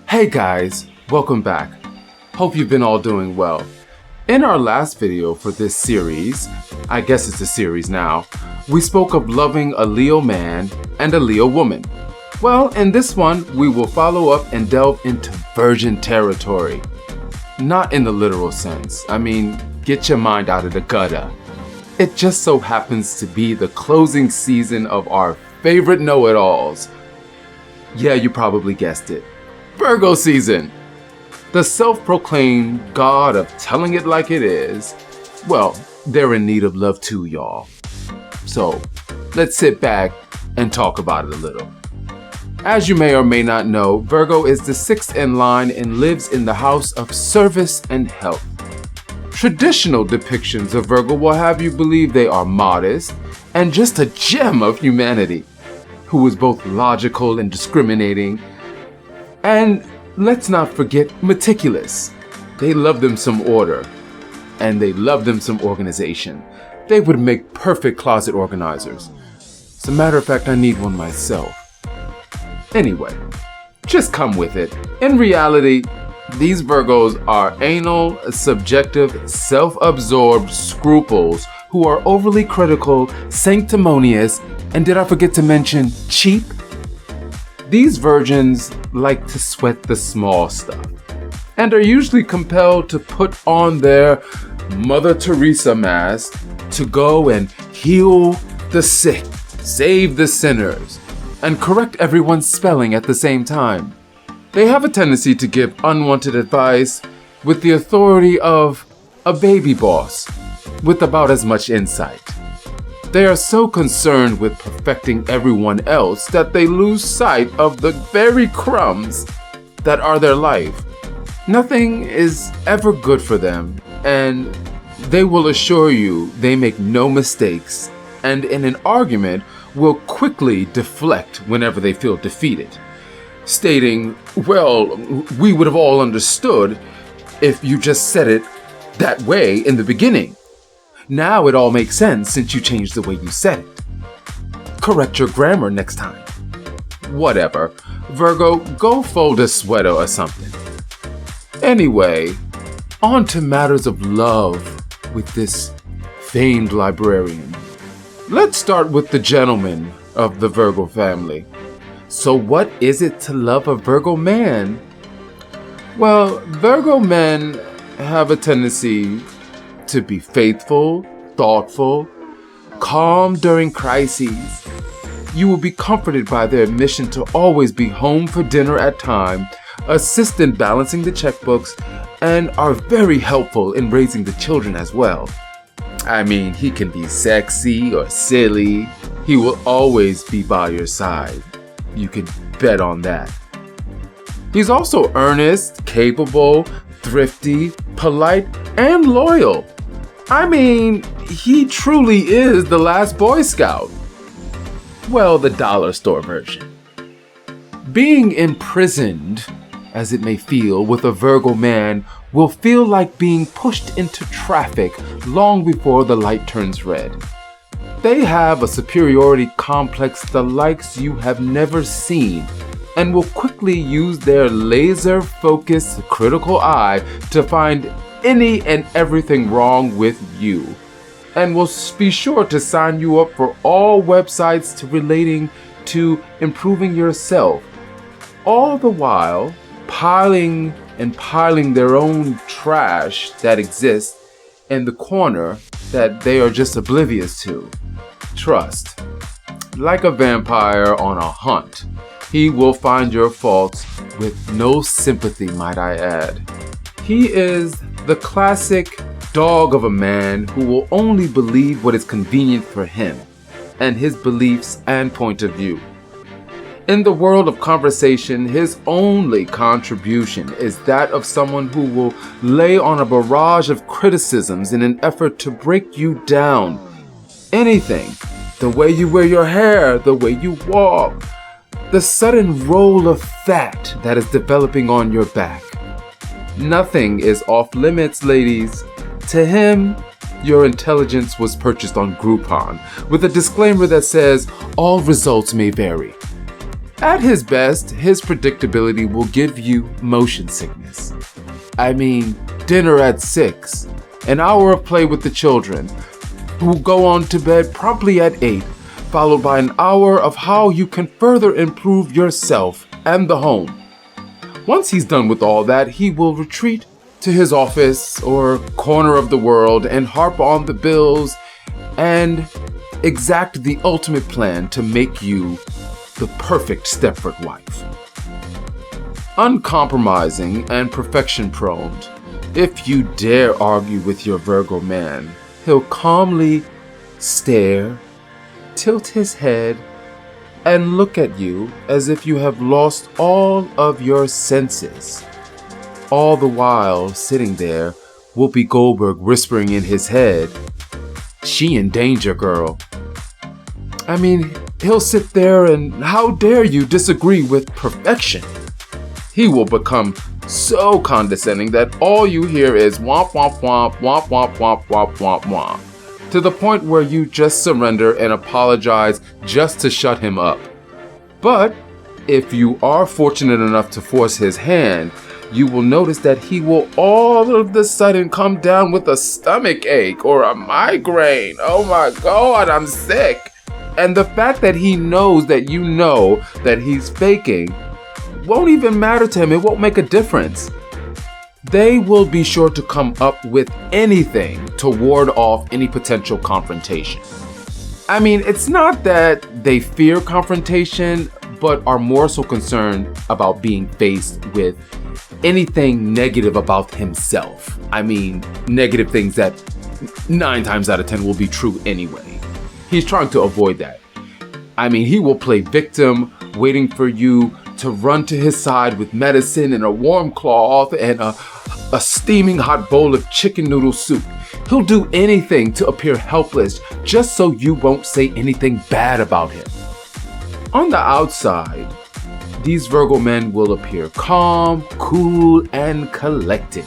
Hey guys, welcome back. Hope you've been all doing well. In our last video for this series, I guess it's a series now, we spoke of loving a Leo man and a Leo woman. Well, in this one, we will follow up and delve into virgin territory. Not in the literal sense. I mean, get your mind out of the gutter. It just so happens to be the closing season of our favorite know-it-alls. Yeah, you probably guessed it. Virgo season. The self-proclaimed god of telling it like it is. Well, they're in need of love too, y'all. So, let's sit back and talk about it a little. As you may or may not know, Virgo is the sixth in line and lives in the house of service and health. Traditional depictions of Virgo will have you believe they are modest and just a gem of humanity, who is both logical and discriminating. And let's not forget meticulous. They love them some order, and they love them some organization. They would make perfect closet organizers. As a matter of fact, I need one myself. Anyway, just come with it. In reality, these Virgos are anal, subjective, self-absorbed scruples who are overly critical, sanctimonious, and did I forget to mention cheap? These virgins like to sweat the small stuff and are usually compelled to put on their Mother Teresa mask to go and heal the sick, save the sinners, and correct everyone's spelling at the same time. They have a tendency to give unwanted advice with the authority of a baby boss with about as much insight. They are so concerned with perfecting everyone else that they lose sight of the very crumbs that are their life. Nothing is ever good for them, and they will assure you they make no mistakes, and in an argument will quickly deflect whenever they feel defeated, stating, well, we would have all understood if you just said it that way in the beginning. Now it all makes sense since you changed the way you said it. Correct your grammar next time. Whatever. Virgo, go fold a sweater or something. Anyway, on to matters of love with this famed librarian. Let's start with the gentleman of the Virgo family. So what is it to love a Virgo man? Well, Virgo men have a tendency to be faithful, thoughtful, calm during crises. You will be comforted by their mission to always be home for dinner at time, assist in balancing the checkbooks, and are very helpful in raising the children as well. I mean, he can be sexy or silly. He will always be by your side. You can bet on that. He's also earnest, capable, thrifty, polite, and loyal. I mean, he truly is the last Boy Scout. Well, the dollar store version. Being imprisoned, as it may feel, with a Virgo man will feel like being pushed into traffic long before the light turns red. They have a superiority complex the likes you have never seen and will quickly use their laser-focused critical eye to find any and everything wrong with you, and will be sure to sign you up for all websites relating to improving yourself, all the while piling their own trash that exists in the corner that they are just oblivious to. Trust, like a vampire on a hunt, he will find your faults with no sympathy, might I add. He is the classic dog of a man who will only believe what is convenient for him and his beliefs and point of view. In the world of conversation, his only contribution is that of someone who will lay on a barrage of criticisms in an effort to break you down. Anything. The way you wear your hair, the way you walk, the sudden roll of fat that is developing on your back. Nothing is off limits, ladies. To him, your intelligence was purchased on Groupon with a disclaimer that says all results may vary. At his best, his predictability will give you motion sickness. I mean, dinner at 6, an hour of play with the children, who go on to bed promptly at 8, followed by an hour of how you can further improve yourself and the home. Once he's done with all that, he will retreat to his office or corner of the world and harp on the bills and exact the ultimate plan to make you the perfect Stepford wife. Uncompromising and perfection-prone, if you dare argue with your Virgo man, he'll calmly stare, tilt his head, and look at you as if you have lost all of your senses. All the while, sitting there, Whoopi Goldberg whispering in his head, "She in danger, girl." I mean, he'll sit there and how dare you disagree with perfection? He will become so condescending that all you hear is womp womp womp womp womp womp womp womp womp, to the point where you just surrender and apologize just to shut him up. But if you are fortunate enough to force his hand, you will notice that he will all of a sudden come down with a stomach ache or a migraine. Oh my God, I'm sick. And the fact that he knows that you know that he's faking won't even matter to him. It won't make a difference. They will be sure to come up with anything to ward off any potential confrontation. I mean, it's not that they fear confrontation, but are more so concerned about being faced with anything negative about himself. I mean, negative things that 9 times out of 10 will be true anyway. He's trying to avoid that. I mean, he will play victim, waiting for you to run to his side with medicine and a warm cloth and a steaming hot bowl of chicken noodle soup. He'll do anything to appear helpless just so you won't say anything bad about him. On the outside, these Virgo men will appear calm, cool, and collected.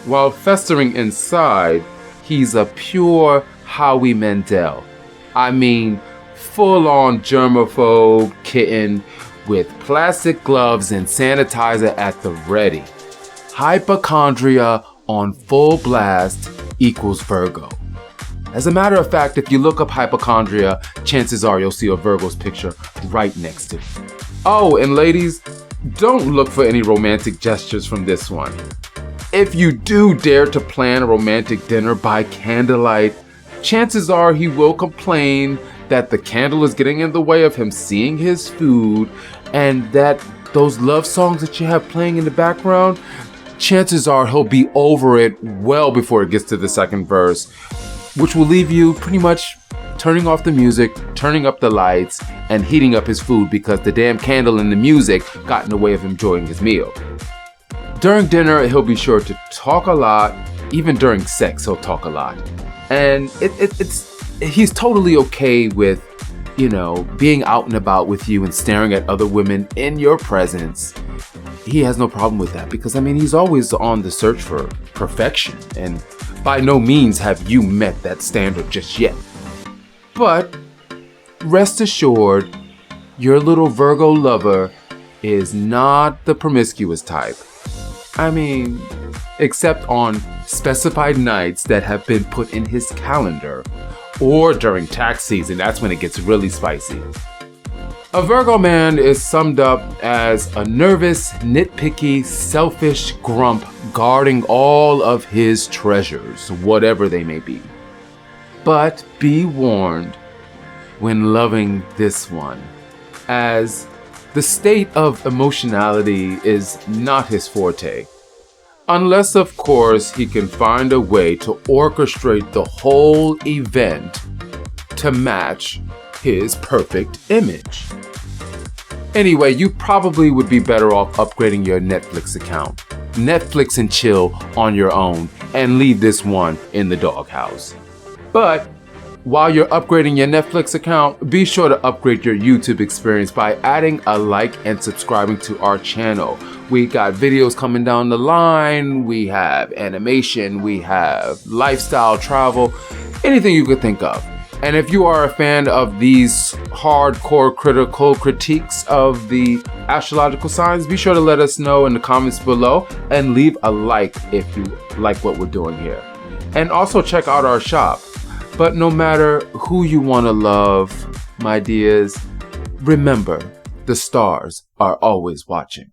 While festering inside, he's a pure Howie Mandel. I mean, full-on germaphobe kitten with plastic gloves and sanitizer at the ready. Hypochondria on full blast equals Virgo. As a matter of fact, if you look up hypochondria, chances are you'll see a Virgo's picture right next to it. Oh, and ladies, don't look for any romantic gestures from this one. If you do dare to plan a romantic dinner by candlelight, chances are he will complain that the candle is getting in the way of him seeing his food, and that those love songs that you have playing in the background, chances are he'll be over it well before it gets to the second verse, which will leave you pretty much turning off the music, turning up the lights, and heating up his food because the damn candle and the music got in the way of him enjoying his meal. During dinner, he'll be sure to talk a lot. Even during sex, he'll talk a lot. And he's totally okay with, being out and about with you and staring at other women in your presence. He has no problem with that because, he's always on the search for perfection, and by no means have you met that standard just yet. But rest assured, your little Virgo lover is not the promiscuous type. Except on specified nights that have been put in his calendar, or during tax season. That's when it gets really spicy. A Virgo man is summed up as a nervous, nitpicky, selfish grump guarding all of his treasures, whatever they may be. But be warned when loving this one, as the state of emotionality is not his forte. Unless, of course, he can find a way to orchestrate the whole event to match his perfect image. Anyway, you probably would be better off upgrading your Netflix account. Netflix and chill on your own and leave this one in the doghouse. But while you're upgrading your Netflix account, be sure to upgrade your YouTube experience by adding a like and subscribing to our channel. We got videos coming down the line, we have animation, we have lifestyle, travel, anything you could think of. And if you are a fan of these hardcore critical critiques of the astrological signs, be sure to let us know in the comments below and leave a like if you like what we're doing here. And also check out our shop. But no matter who you want to love, my dears, remember, the stars are always watching.